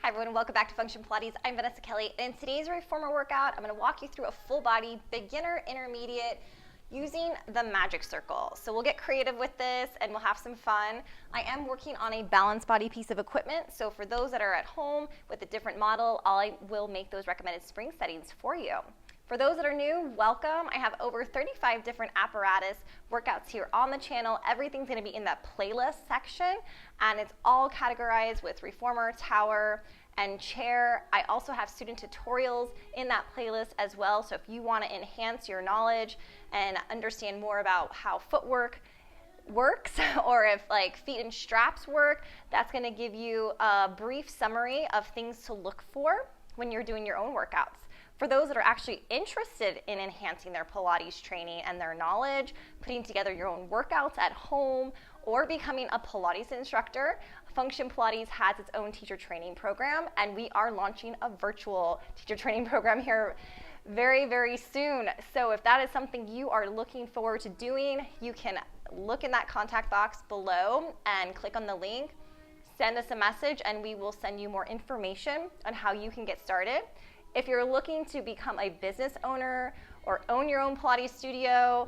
Hi everyone, welcome back to Function Pilates. I'm Vanessa Kelly, and in today's reformer workout, I'm going to walk you through a full body, beginner, intermediate, using the magic circle. So we'll get creative with this and we'll have some fun. I am working on a balanced body piece of equipment, so for those that are at home with a different model, I will make those recommended spring settings for you. For those that are new, welcome. I have over 35 different apparatus workouts here on the channel. Everything's going to be in that playlist section, and it's all categorized with reformer, tower, and chair. I also have student tutorials in that playlist as well, so if you want to enhance your knowledge and understand more about how footwork works, or if like feet and straps work, that's going to give you a brief summary of things to look for when you're doing your own workouts. For those that are actually interested in enhancing their Pilates training and their knowledge, putting together your own workouts at home, or becoming a Pilates instructor, Function Pilates has its own teacher training program, and we are launching a virtual teacher training program here very, very soon. So if that is something you are looking forward to doing, you can look in that contact box below and click on the link, send us a message, and we will send you more information on how you can get started. If you're looking to become a business owner or own your own Pilates studio,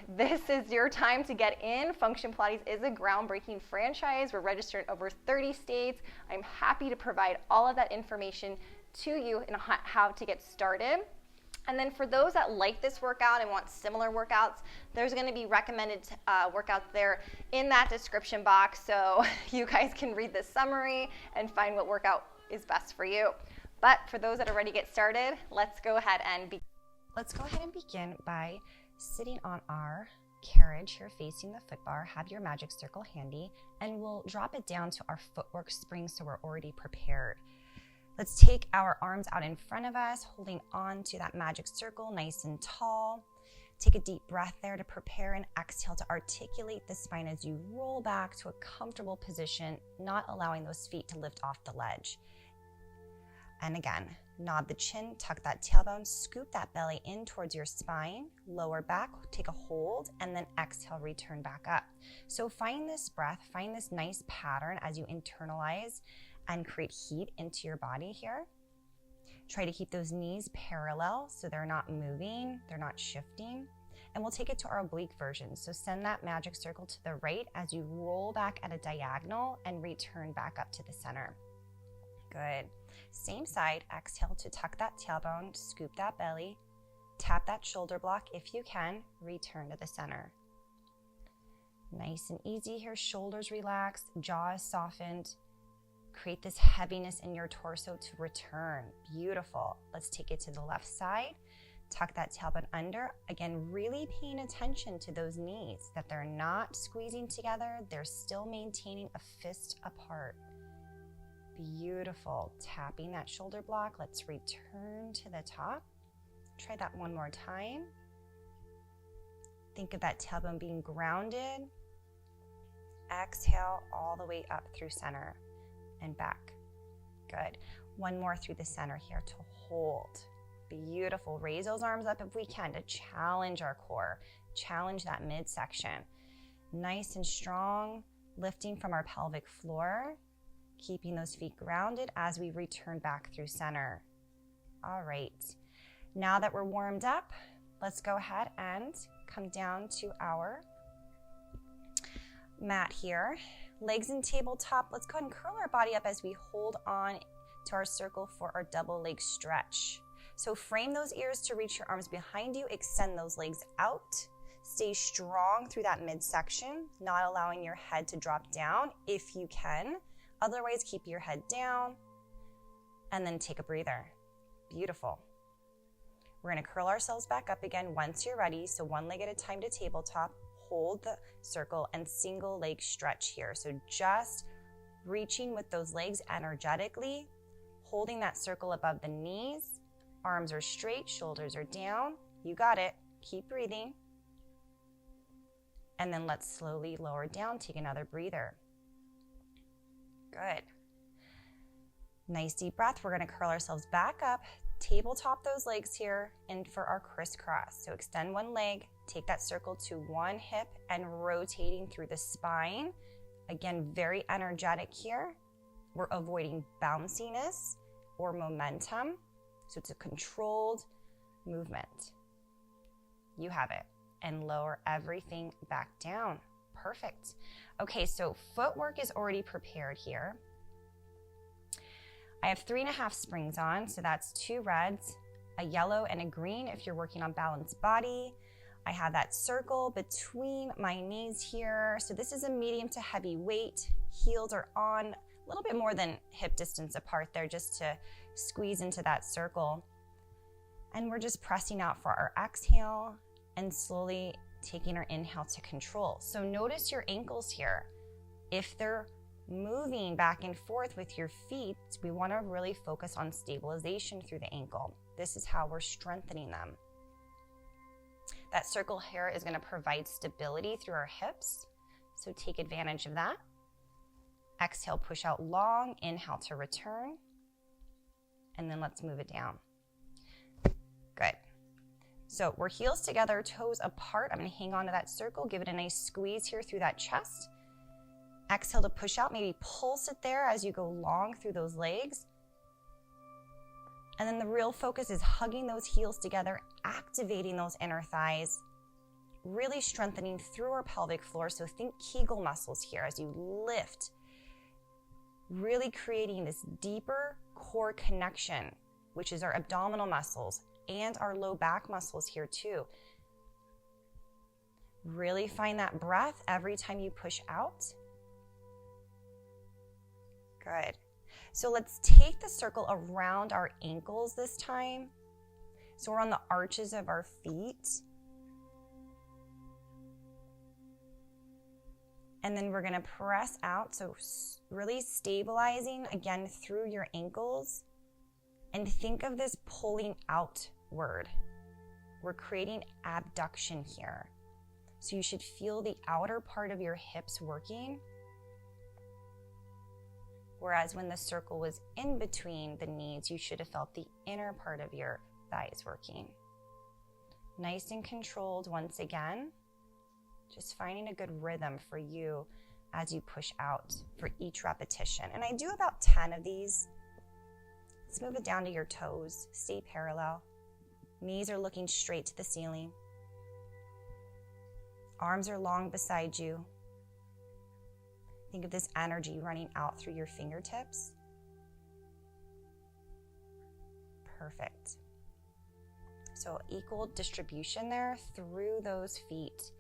this is your time to get in. Function Pilates is a groundbreaking franchise. We're registered in over 30 states. I'm happy to provide all of that information to you in how to get started. And then for those that like this workout and want similar workouts, there's going to be recommended workouts there in that description box, so you guys can read the summary and find what workout is best for you. But for those that are ready to get started, let's go ahead and begin by sitting on our carriage here facing the foot bar. Have your magic circle handy, and we'll drop it down to our footwork spring so we're already prepared. Let's take our arms out in front of us, holding on to that magic circle nice and tall. Take a deep breath there to prepare, and exhale to articulate the spine as you roll back to a comfortable position, not allowing those feet to lift off the ledge. And again, nod the chin, tuck that tailbone, scoop that belly in towards your spine, lower back, take a hold, and then exhale, return back up. So find this breath, find this nice pattern as you internalize and create heat into your body here. Try to keep those knees parallel so they're not moving, they're not shifting. And we'll take it to our oblique version. So send that magic circle to the right as you roll back at a diagonal and return back up to the center. Good. Same side, exhale to tuck that tailbone, scoop that belly, tap that shoulder block if you can, return to the center. Nice and easy here, shoulders relaxed, jaw is softened. Create this heaviness in your torso to return. Beautiful. Let's take it to the left side. Tuck that tailbone under. Again, really paying attention to those knees, that they're not squeezing together, they're still maintaining a fist apart. Beautiful. Tapping that shoulder block. Let's return to the top. Try that one more time. Think of that tailbone being grounded. Exhale all the way up through center and back. Good. One more through the center here to hold. Beautiful. Raise those arms up if we can to challenge our core. Challenge that midsection. Nice and strong, lifting from our pelvic floor. Keeping those feet grounded as we return back through center. All right, now that we're warmed up, let's go ahead and come down to our mat here. Legs in tabletop. Let's go ahead and curl our body up as we hold on to our circle for our double leg stretch. So frame those ears to reach your arms behind you. Extend those legs out. Stay strong through that midsection, not allowing your head to drop down if you can. Otherwise, keep your head down and then take a breather. Beautiful. We're going to curl ourselves back up again once you're ready. So one leg at a time to tabletop, hold the circle, and single leg stretch here. So just reaching with those legs energetically, holding that circle above the knees. Arms are straight, shoulders are down. You got it. Keep breathing. And then let's slowly lower down. Take another breather. Good. Nice deep breath. We're going to curl ourselves back up, tabletop those legs here, and for our crisscross. So extend one leg, take that circle to one hip and rotating through the spine. Again, very energetic here. We're avoiding bounciness or momentum. So it's a controlled movement. You have it. And lower everything back down. Perfect. Okay, so footwork is already prepared here. I have 3.5 springs on, so that's 2 reds, a yellow and a green if you're working on balanced body. I have that circle between my knees here. So this is a medium to heavy weight. Heels are on a little bit more than hip distance apart there just to squeeze into that circle. And we're just pressing out for our exhale and slowly taking our inhale to control. So notice your ankles here. If they're moving back and forth with your feet, we want to really focus on stabilization through the ankle. This is how we're strengthening them. That circle here is going to provide stability through our hips, so take advantage of that. Exhale, push out long, inhale to return, and then let's move it down. Good. So we're heels together, toes apart. I'm going to hang on to that circle, give it a nice squeeze here through that chest. Exhale to push out, maybe pulse it there as you go long through those legs. And then the real focus is hugging those heels together, activating those inner thighs, really strengthening through our pelvic floor. So think Kegel muscles here as you lift, really creating this deeper core connection, which is our abdominal muscles and our low back muscles here too. Really find that breath every time you push out. Good. So let's take the circle around our ankles this time. So we're on the arches of our feet. And then we're going to press out. So really stabilizing again through your ankles. And think of this pulling outward. We're creating abduction here. So you should feel the outer part of your hips working. Whereas when the circle was in between the knees, you should have felt the inner part of your thighs working. Nice and controlled once again. Just finding a good rhythm for you as you push out for each repetition. And I do about 10 of these. Let's move it down to your toes. Stay parallel. Knees are looking straight to the ceiling. Arms are long beside you. Think of this energy running out through your fingertips. Perfect. So equal distribution there through those feet.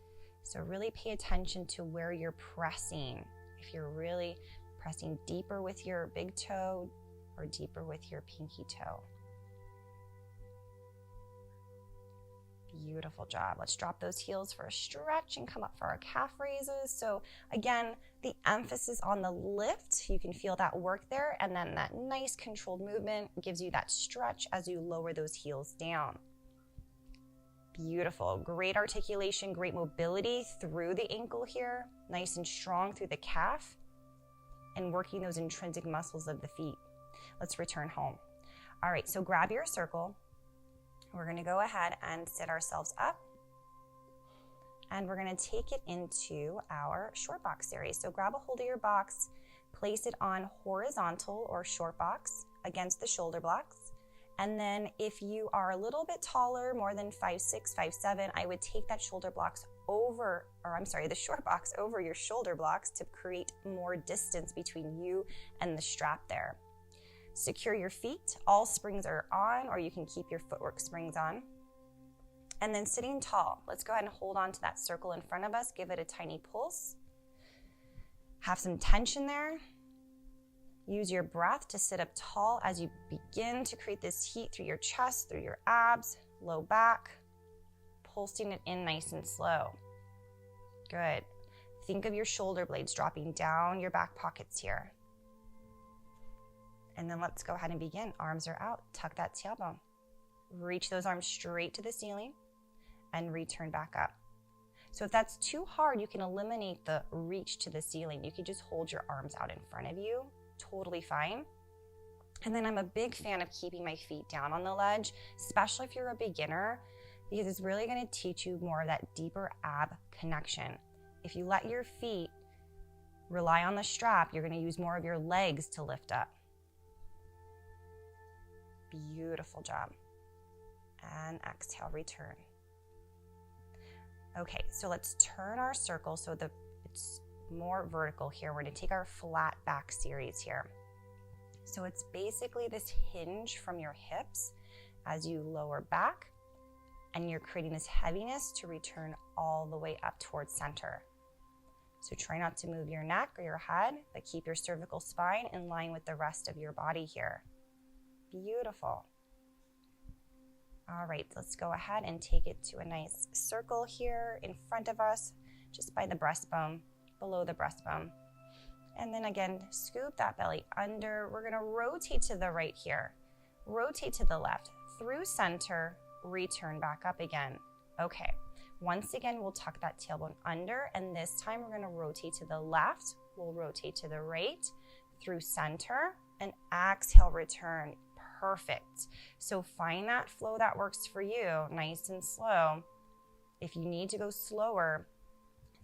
So really pay attention to where you're pressing. If you're really pressing deeper with your big toe or deeper with your pinky toe. Beautiful job. Let's drop those heels for a stretch and come up for our calf raises. So again, the emphasis on the lift, you can feel that work there, and then that nice controlled movement gives you that stretch as you lower those heels down. Beautiful. Great articulation, great mobility through the ankle here, nice and strong through the calf, and working those intrinsic muscles of the feet. Let's return home. All right, so grab your circle. We're going to go ahead and sit ourselves up, and we're going to take it into our short box series. So grab a hold of your box, place it on horizontal or short box against the shoulder blocks. And then if you are a little bit taller, more than 5'6", 5'7", I would take that shoulder blocks over, the short box over your shoulder blocks to create more distance between you and the strap there. Secure your feet. All springs are on, or you can keep your footwork springs on. And then sitting tall, let's go ahead and hold on to that circle in front of us. Give it a tiny pulse. Have some tension there. Use your breath to sit up tall as you begin to create this heat through your chest, through your abs, low back, pulsing it in nice and slow. Good. Think of your shoulder blades dropping down your back pockets here. And then let's go ahead and begin. Arms are out. Tuck that tailbone. Reach those arms straight to the ceiling and return back up. So if that's too hard, you can eliminate the reach to the ceiling. You can just hold your arms out in front of you. Totally fine. And then I'm a big fan of keeping my feet down on the ledge, especially if you're a beginner, because it's really going to teach you more of that deeper ab connection. If you let your feet Rely on the strap. You're going to use more of your legs to lift up. Beautiful job. And exhale, return. Okay, so let's turn our circle so it's more vertical here. We're going to take our flat back series here. So it's basically this hinge from your hips as you lower back, and you're creating this heaviness to return all the way up towards center. So try not to move your neck or your head, but keep your cervical spine in line with the rest of your body here. Beautiful. All right, let's go ahead and take it to a nice circle here in front of us, just by the breastbone, below the breastbone. And then again, scoop that belly under. We're gonna rotate to the right here. Rotate to the left, through center, return back up again. Okay, once again, we'll tuck that tailbone under, and this time we're gonna rotate to the left. We'll rotate to the right, through center, and exhale, return. Perfect. So find that flow that works for you, nice and slow. If you need to go slower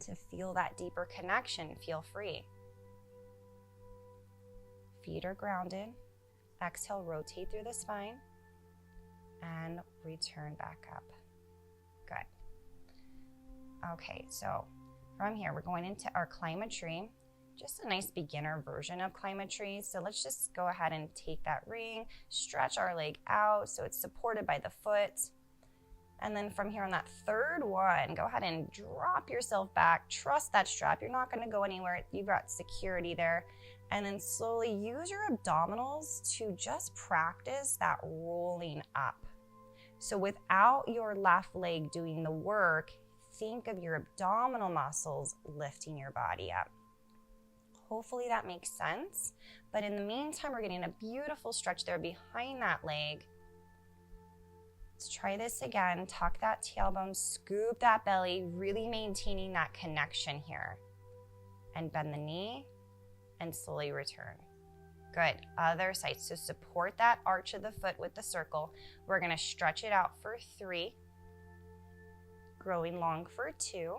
to feel that deeper connection, feel free. Feet are grounded. Exhale, rotate through the spine and return back up. Good. Okay, so from here, we're going into our climb a tree. Just a nice beginner version of climb a tree. So let's just go ahead and take that ring, stretch our leg out so it's supported by the foot. And then from here on that third one, go ahead and drop yourself back. Trust that strap. You're not going to go anywhere. You've got security there. And then slowly use your abdominals to just practice that rolling up. So without your left leg doing the work, think of your abdominal muscles lifting your body up. Hopefully that makes sense. But in the meantime, we're getting a beautiful stretch there behind that leg. Let's try this again. Tuck that tailbone, scoop that belly, really maintaining that connection here. And bend the knee and slowly return. Good. Other side. So support that arch of the foot with the circle. We're going to stretch it out for 3. Growing long for 2.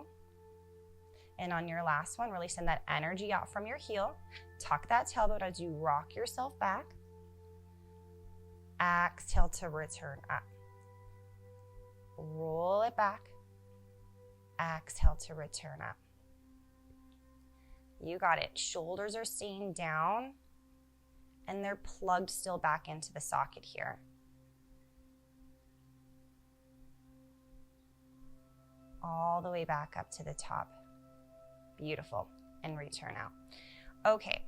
And on your last one, really send that energy out from your heel. Tuck that tailbone as you rock yourself back. Exhale to return up. Roll it back. Exhale to return up. You got it. Shoulders are staying down and they're plugged still back into the socket here. All the way back up to the top. Beautiful. And return out. Okay.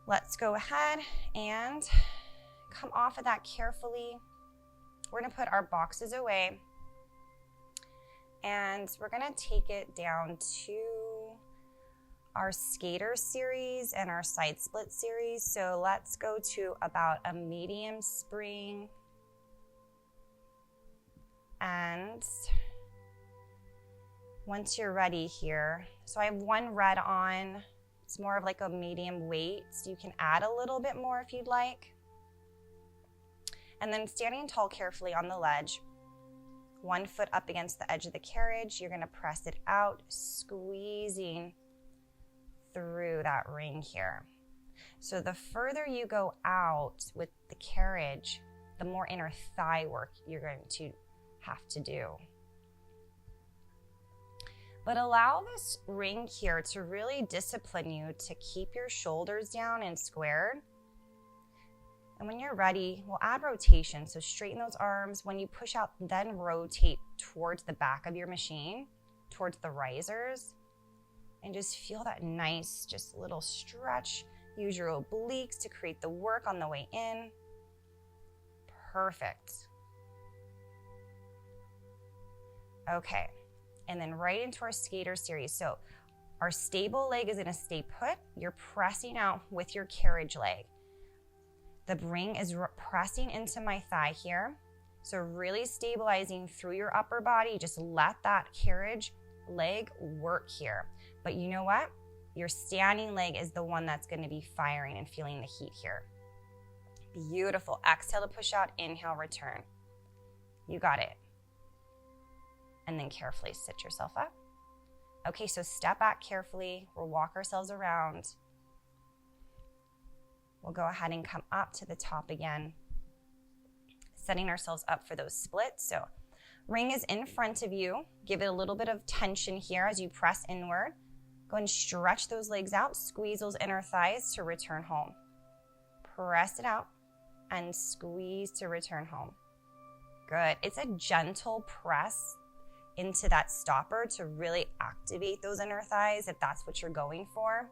Let's go ahead and come off of that carefully. We're going to put our boxes away and we're going to take it down to our skater series and our side split series. So let's go to about a medium spring. And once you're ready here, so I have one red on. It's more of like a medium weight. So you can add a little bit more if you'd like. And then standing tall carefully on the ledge, 1 foot up against the edge of the carriage, you're going to press it out, squeezing through that ring here. So the further you go out with the carriage, the more inner thigh work you're going to have to do. But allow this ring here to really discipline you to keep your shoulders down and squared. And when you're ready, we'll add rotation. So straighten those arms. When you push out, then rotate towards the back of your machine, towards the risers. And just feel that nice, just little stretch. Use your obliques to create the work on the way in. Perfect. Okay, and then right into our skater series. So our stable leg is gonna stay put. You're pressing out with your carriage leg. The ring is pressing into my thigh here. So really stabilizing through your upper body. Just let that carriage leg work here. But you know what? Your standing leg is the one that's going to be firing and feeling the heat here. Beautiful. Exhale to push out. Inhale, return. You got it. And then carefully sit yourself up. Okay, so step back carefully. We'll walk ourselves around. We'll go ahead and come up to the top again, setting ourselves up for those splits. So ring is in front of you. Give it a little bit of tension here as you press inward. Go and stretch those legs out. Squeeze those inner thighs to return home. Press it out and squeeze to return home. Good. It's a gentle press into that stopper to really activate those inner thighs if that's what you're going for.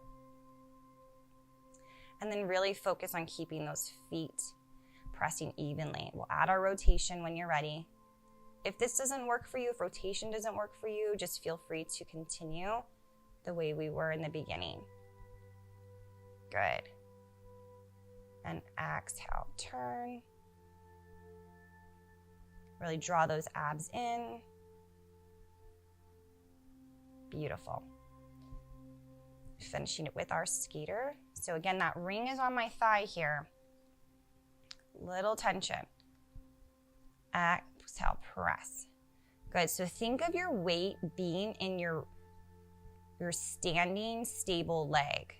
And then really focus on keeping those feet pressing evenly. We'll add our rotation when you're ready. If this doesn't work for you, if rotation doesn't work for you, just feel free to continue the way we were in the beginning. Good. And exhale, turn. Really draw those abs in. Beautiful. Finishing it with our skater. So again, that ring is on my thigh here. Little tension. Exhale, press. Good. So think of your weight being in your standing stable leg.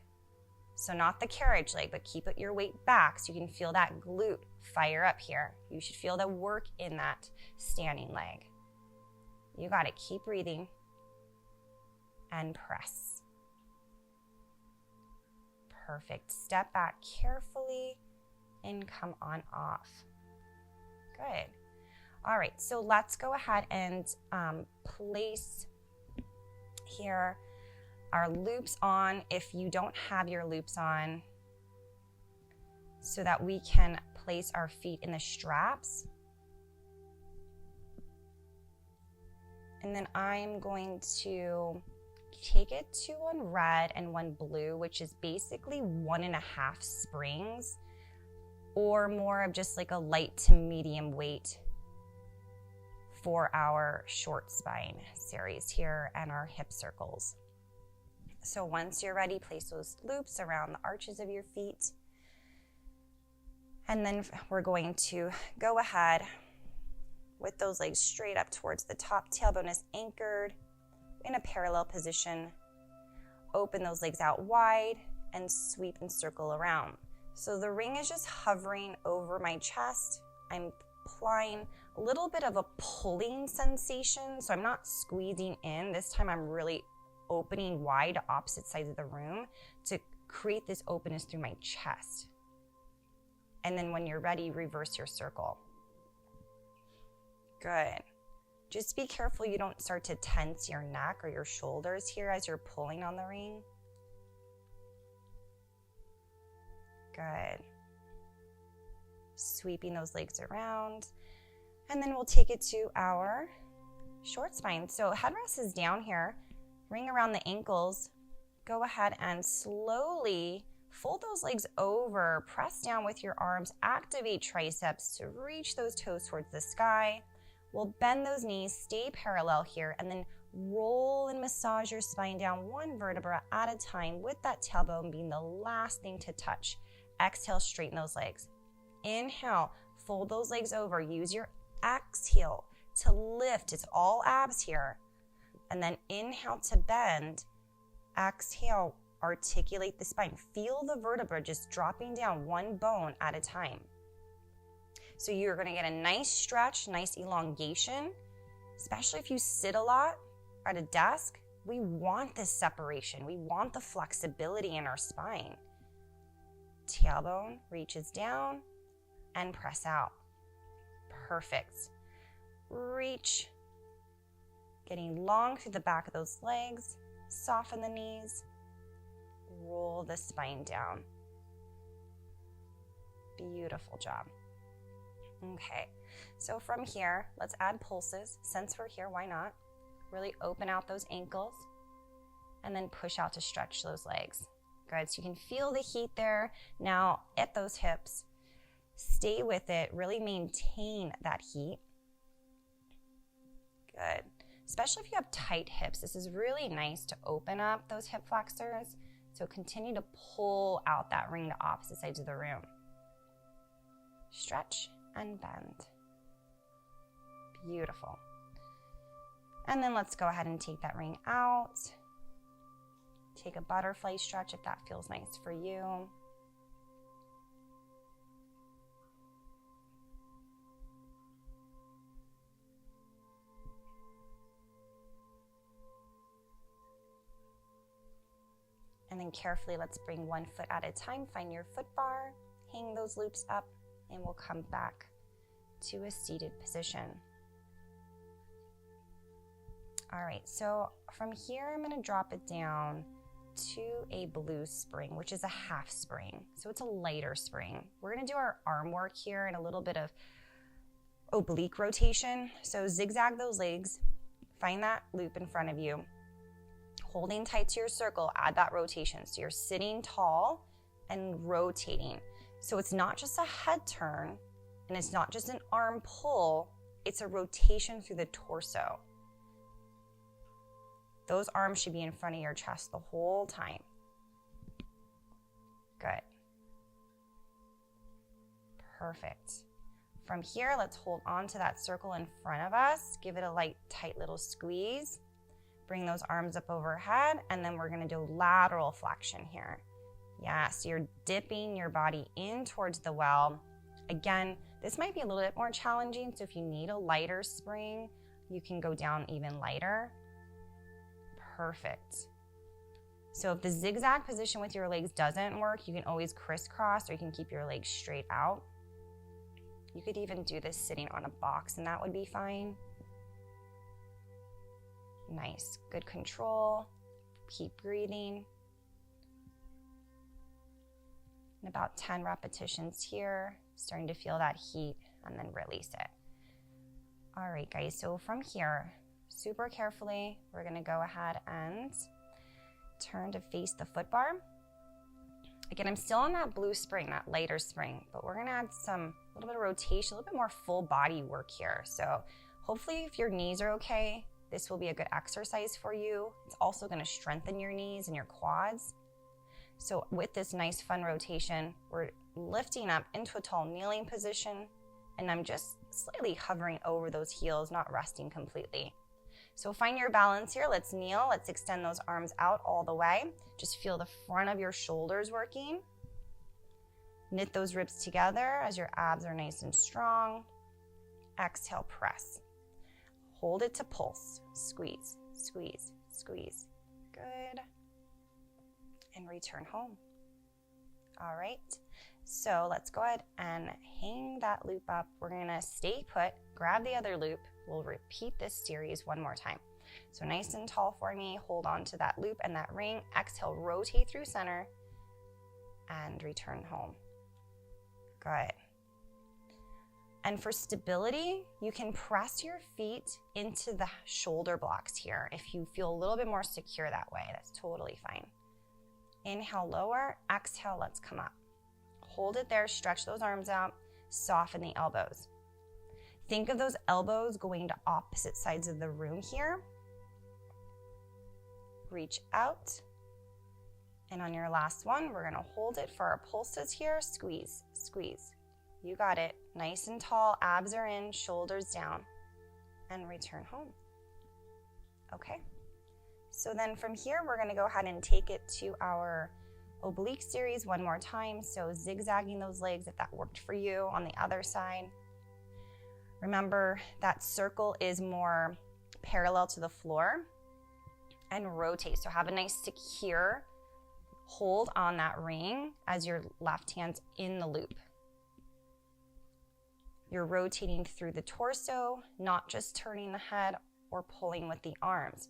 So not the carriage leg, but keep your weight back so you can feel that glute fire up here. You should feel the work in that standing leg. You got it. Keep breathing and press. Perfect. Step back carefully and come on off. Good. All right, so let's go ahead and place here our loops on if you don't have your loops on, so that we can place our feet in the straps. And then I'm going to take it to one red and one blue, which is basically 1.5 springs, or more of just like a light to medium weight for our short spine series here and our hip circles. So once you're ready, place those loops around the arches of your feet. And then we're going to go ahead with those legs straight up towards the top. Tailbone is anchored in a parallel position. Open those legs out wide and sweep and circle around. So the ring is just hovering over my chest. I'm applying a little bit of a pulling sensation. So I'm not squeezing in. This time I'm really opening wide to opposite sides of the room to create this openness through my chest. And then when you're ready, reverse your circle. Good. Just be careful you don't start to tense your neck or your shoulders here as you're pulling on the ring. Good. Sweeping those legs around. And then we'll take it to our short spine. So headrest is down here. Ring around the ankles. Go ahead and slowly fold those legs over. Press down with your arms. Activate triceps to reach those toes towards the sky. We'll bend those knees, stay parallel here, and then roll and massage your spine down one vertebra at a time, with that tailbone being the last thing to touch. Exhale, straighten those legs. Inhale, fold those legs over. Use your exhale to lift. It's all abs here. And then inhale to bend. Exhale, articulate the spine. Feel the vertebra just dropping down one bone at a time. So you're going to get a nice stretch, nice elongation, especially if you sit a lot at a desk. We want this separation. We want the flexibility in our spine. Tailbone reaches down and press out. Perfect. Reach. Getting long through the back of those legs. Soften the knees. Roll the spine down. Beautiful job. Okay, so from here, let's add pulses. Since we're here, why not? Really open out those ankles and then push out to stretch those legs. Good, so you can feel the heat there. Now at those hips, stay with it, really maintain that heat. Good, especially if you have tight hips. This is really nice to open up those hip flexors. So continue to pull out that ring to opposite sides of the room. Stretch and bend. Beautiful. And then let's go ahead and take that ring out. Take a butterfly stretch if that feels nice for you. And then carefully, let's bring one foot at a time. Find your foot bar, hang those loops up, and we'll come back to a seated position. All right, so from here, I'm gonna drop it down to a blue spring, which is a half spring. So it's a lighter spring. We're gonna do our arm work here and a little bit of oblique rotation. So zigzag those legs, find that loop in front of you. Holding tight to your circle, add that rotation. So you're sitting tall and rotating. So it's not just a head turn, and it's not just an arm pull, it's a rotation through the torso. Those arms should be in front of your chest the whole time. Good. Perfect. From here, let's hold on to that circle in front of us. Give it a light, tight little squeeze. Bring those arms up overhead, and then we're gonna do lateral flexion here. Yeah, so you're dipping your body in towards the well. Again, this might be a little bit more challenging, so if you need a lighter spring, you can go down even lighter. Perfect. So if the zigzag position with your legs doesn't work, you can always crisscross, or you can keep your legs straight out. You could even do this sitting on a box, and that would be fine. Nice, good control. Keep breathing. And about 10 repetitions here, starting to feel that heat, and then release it. All right, guys, so from here, super carefully, we're gonna go ahead and turn to face the foot bar. Again, I'm still on that blue spring, that lighter spring, but we're gonna add a little bit of rotation, a little bit more full body work here. So hopefully if your knees are okay, this will be a good exercise for you. It's also gonna strengthen your knees and your quads. So with this nice fun rotation, we're lifting up into a tall kneeling position, and I'm just slightly hovering over those heels, not resting completely. So find your balance here. Let's kneel. Let's extend those arms out all the way. Just feel the front of your shoulders working. Knit those ribs together as your abs are nice and strong. Exhale, press. Hold it to pulse. Squeeze, squeeze, squeeze. Good. And return home. All right. So let's go ahead and hang that loop up. We're gonna stay put, grab the other loop. We'll repeat this series one more time. So nice and tall for me, hold on to that loop and that ring. Exhale, rotate through center and return home. Good. And for stability, you can press your feet into the shoulder blocks here. If you feel a little bit more secure that way, that's totally fine. Inhale, lower, exhale, let's come up. Hold it there, stretch those arms out, soften the elbows. Think of those elbows going to opposite sides of the room here. Reach out. And on your last one, we're gonna hold it for our pulses here. Squeeze, squeeze. You got it. Nice and tall, abs are in, shoulders down, and return home. Okay. So then from here, we're gonna go ahead and take it to our Oblique Series one more time. So zigzagging those legs if that worked for you on the other side. Remember that circle is more parallel to the floor, and rotate. So have a nice secure hold on that ring as your left hand's in the loop. You're rotating through the torso, not just turning the head or pulling with the arms.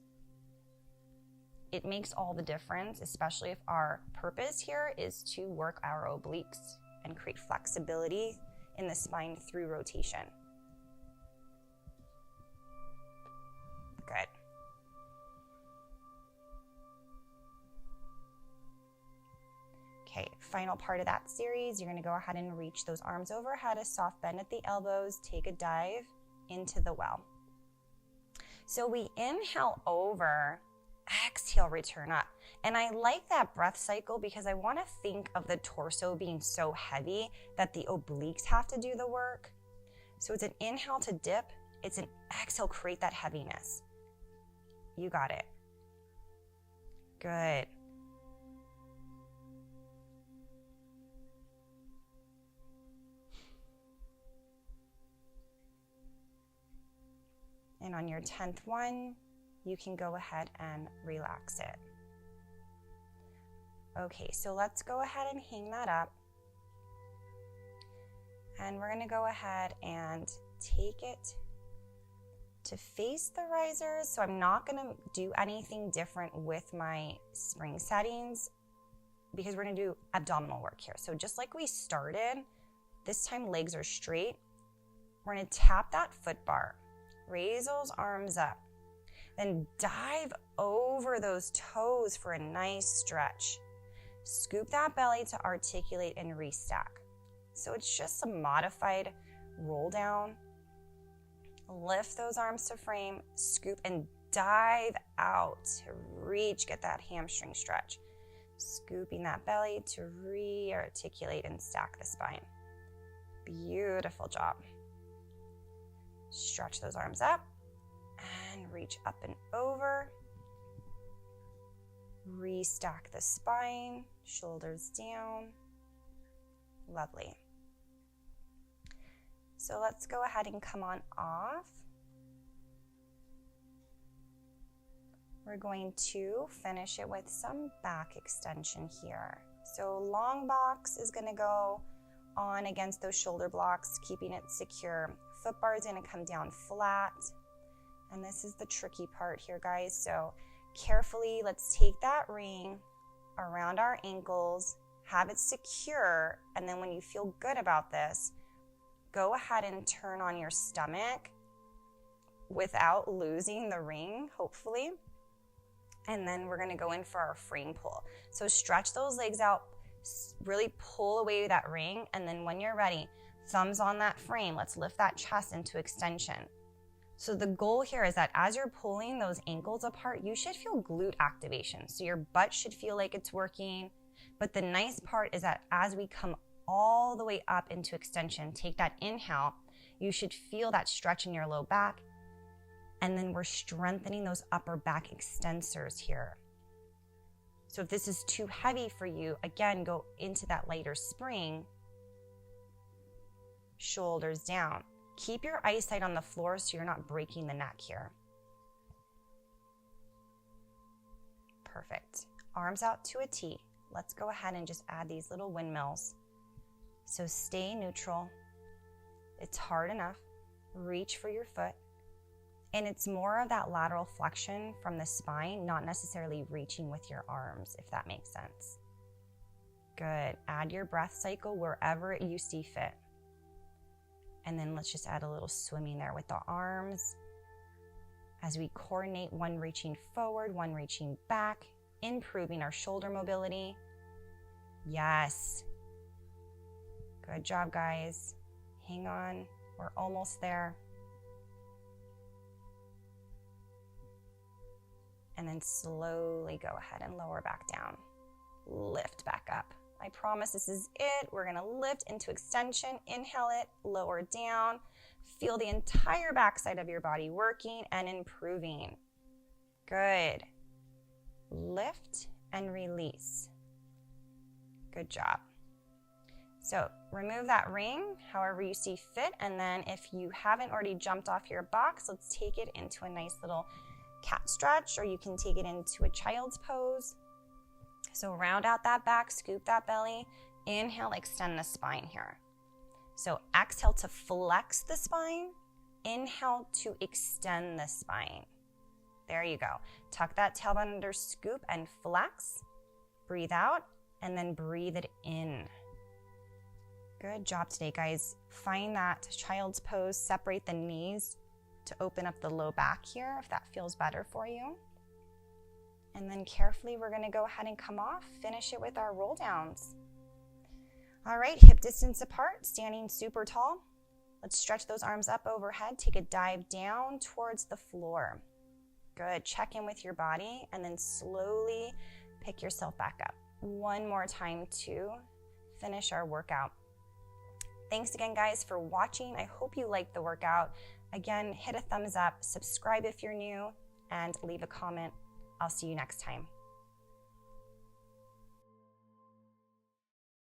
It makes all the difference, especially if our purpose here is to work our obliques and create flexibility in the spine through rotation. Good. Okay, final part of that series, you're gonna go ahead and reach those arms overhead, a soft bend at the elbows, take a dive into the well. So we inhale over, exhale, return up. And I like that breath cycle because I wanna think of the torso being so heavy that the obliques have to do the work. So it's an inhale to dip, it's an exhale, create that heaviness. You got it. Good. And on your 10th one, you can go ahead and relax it. Okay, so let's go ahead and hang that up. And we're gonna go ahead and take it to face the risers. So I'm not gonna do anything different with my spring settings because we're gonna do abdominal work here. So just like we started, this time legs are straight. We're gonna tap that foot bar, raise those arms up, then dive over those toes for a nice stretch. Scoop that belly to articulate and restack. So it's just a modified roll down. Lift those arms to frame, scoop and dive out to reach, get that hamstring stretch. Scooping that belly to re-articulate and stack the spine. Beautiful job. Stretch those arms up and reach up and over. Restack the spine, shoulders down. Lovely. So let's go ahead and come on off. We're going to finish it with some back extension here. So long box is gonna go on against those shoulder blocks, keeping it secure. Foot bar is gonna come down flat. And this is the tricky part here, guys. So carefully, let's take that ring around our ankles, have it secure, and then when you feel good about this, go ahead and turn on your stomach without losing the ring, hopefully. And then we're gonna go in for our frame pull. So stretch those legs out, really pull away that ring, and then when you're ready, thumbs on that frame, let's lift that chest into extension. So the goal here is that as you're pulling those ankles apart, you should feel glute activation. So your butt should feel like it's working. But the nice part is that as we come all the way up into extension, take that inhale, you should feel that stretch in your low back. And then we're strengthening those upper back extensors here. So if this is too heavy for you, again, go into that lighter spring. Shoulders down. Keep your eyesight on the floor so you're not breaking the neck here. Perfect. Arms out to a T. Let's go ahead and just add these little windmills. So stay neutral. It's hard enough. Reach for your foot. And it's more of that lateral flexion from the spine, not necessarily reaching with your arms, if that makes sense. Good. Add your breath cycle wherever you see fit. And then let's just add a little swimming there with the arms as we coordinate, one reaching forward, one reaching back, improving our shoulder mobility. Yes. Good job, guys. Hang on. We're almost there. And then slowly go ahead and lower back down. Lift back up. I promise this is it. We're gonna lift into extension, inhale it, lower down. Feel the entire backside of your body working and improving. Good. Lift and release. Good job. So remove that ring however you see fit, and then if you haven't already jumped off your box, let's take it into a nice little cat stretch, or you can take it into a child's pose. So round out that back, scoop that belly, inhale, extend the spine here. So exhale to flex the spine, inhale to extend the spine. There you go. Tuck that tailbone under, scoop and flex. Breathe out and then breathe it in. Good job today, guys. Find that child's pose, separate the knees to open up the low back here if that feels better for you. And then carefully, we're gonna go ahead and come off, finish it with our roll downs. All right, hip distance apart, standing super tall. Let's stretch those arms up overhead, take a dive down towards the floor. Good, check in with your body and then slowly pick yourself back up. One more time to finish our workout. Thanks again, guys, for watching. I hope you liked the workout. Again, hit a thumbs up, subscribe if you're new, and leave a comment. I'll see you next time.